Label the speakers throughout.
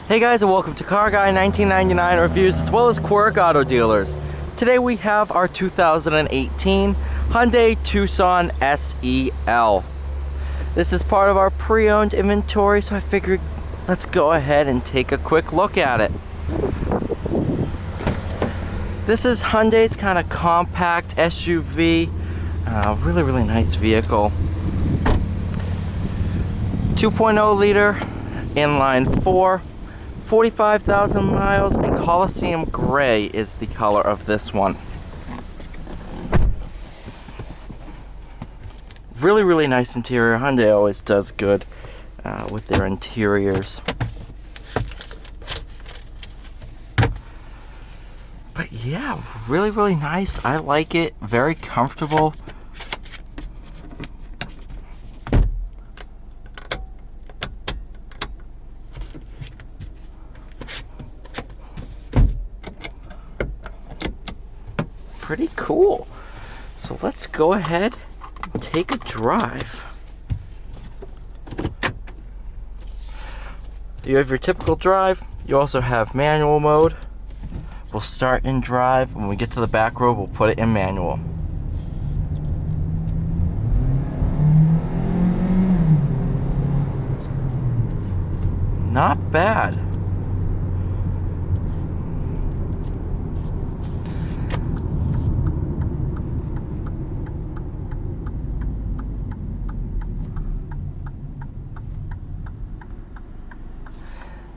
Speaker 1: Hey guys, and welcome to Car Guy 1999 Reviews as well as Quirk Auto Dealers. Today we have our 2018 Hyundai Tucson SEL. This is part of our pre-owned inventory, so I figured let's go ahead and take a quick look at it. This is Hyundai's kind of compact SUV. Really nice vehicle. 2.0 liter, inline 4. 45,000 miles, and Coliseum Gray is the color of this one. Really nice interior. Hyundai always does good with their interiors. But yeah, really nice. I like it. Very comfortable. Pretty cool. So let's go ahead and take a drive. You have your typical drive. You also have manual mode. We'll start in drive. When we get to the back road, we'll put it in manual. Not bad.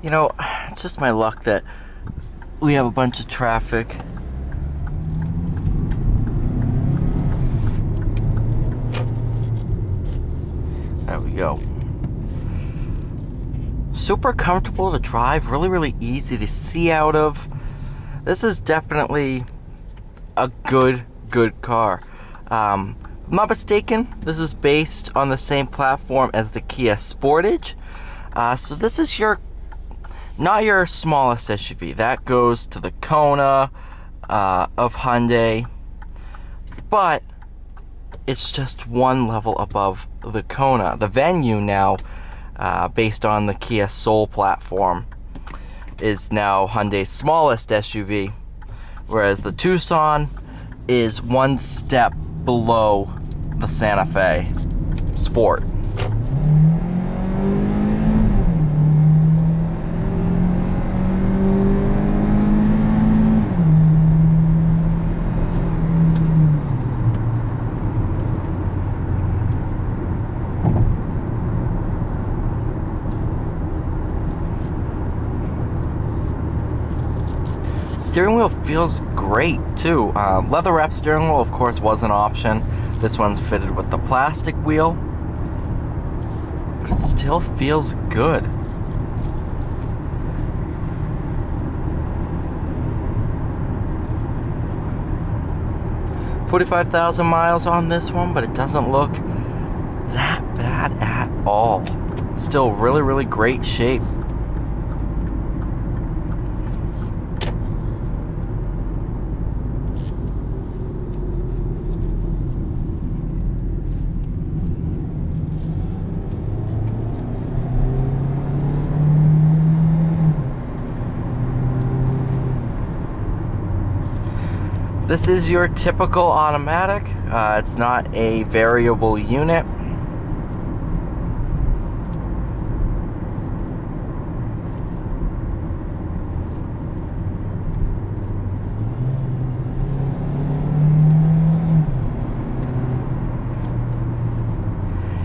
Speaker 1: You know, it's just my luck that we have a bunch of traffic. There we go. Super comfortable to drive, really easy to see out of. This is definitely a good car. If I'm not mistaken, this is based on the same platform as the Kia Sportage. So this is not your smallest SUV. That goes to the Kona of Hyundai, but it's just one level above the Kona. The Venue now, based on the Kia Soul platform, is now Hyundai's smallest SUV, whereas the Tucson is one step below the Santa Fe Sport. Steering wheel feels great too. Leather wrap steering wheel, of course, was an option. This one's fitted with the plastic wheel, but it still feels good. $45,000 miles on this one, but it doesn't look that bad at all. Still really great shape. This is your typical automatic. It's not a variable unit.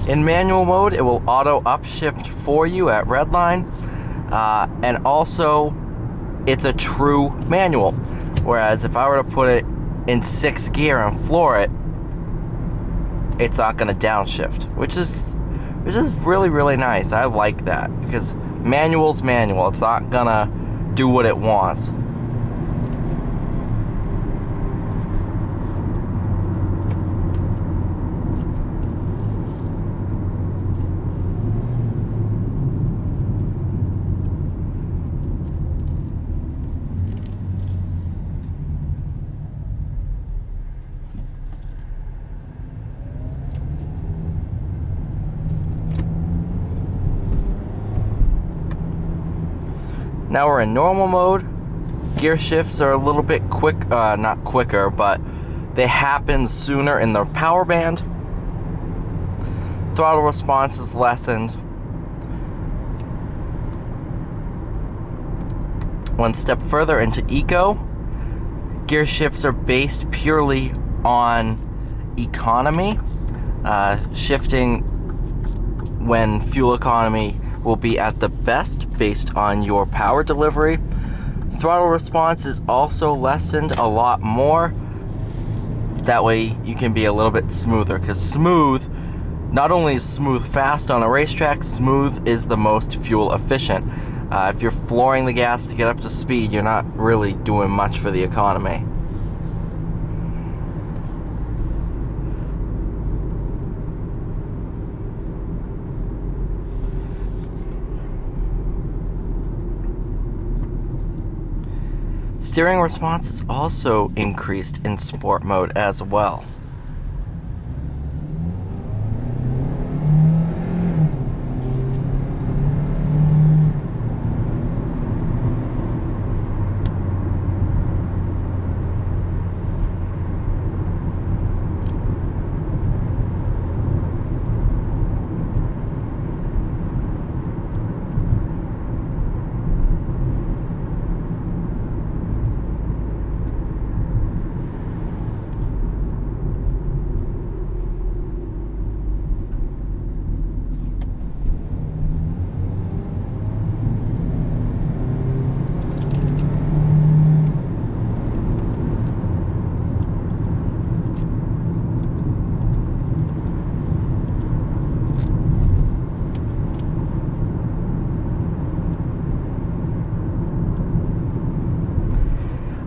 Speaker 1: In manual mode, it will auto upshift for you at redline, and also it's a true manual. Whereas if I were to put it in 6th gear and floor it, it's not going to downshift, which is really nice. I like that because manual's manual. It's not gonna do what it wants. Now we're in normal mode. Gear shifts are a little bit not quicker, but they happen sooner in the power band. Throttle response is lessened. One step further into Eco, gear shifts are based purely on economy, shifting when fuel economy will be at the best based on your power delivery. Throttle response is also lessened a lot more. That way you can be a little bit smoother, because smooth, not only is smooth fast on a racetrack, smooth is the most fuel efficient. If you're flooring the gas to get up to speed, you're not really doing much for the economy. Steering response is also increased in sport mode as well.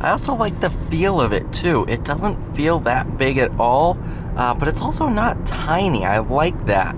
Speaker 1: I also like the feel of it too. It doesn't feel that big at all, but it's also not tiny. I like that.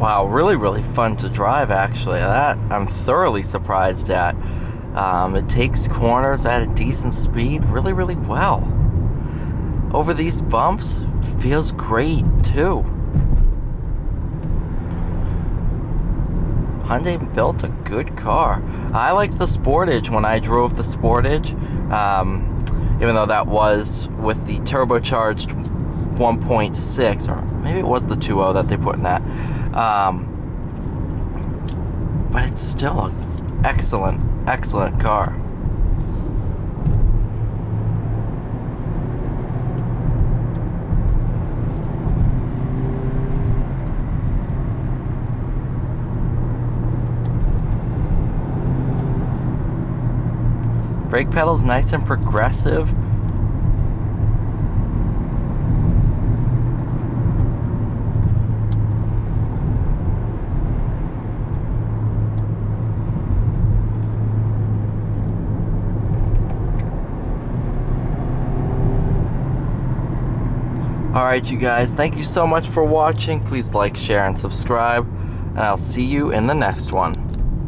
Speaker 1: Wow, really fun to drive, actually. That I'm thoroughly surprised at. It takes corners at a decent speed really well. Over these bumps, feels great too. Hyundai built a good car. I liked the Sportage when I drove the Sportage, even though that was with the turbocharged 1.6, or maybe it was the 2.0 that they put in that. But it's still an excellent car. Brake pedal's nice and progressive. Alright, you guys, thank you so much for watching. Please like, share, and subscribe. and I'll see you in the next one.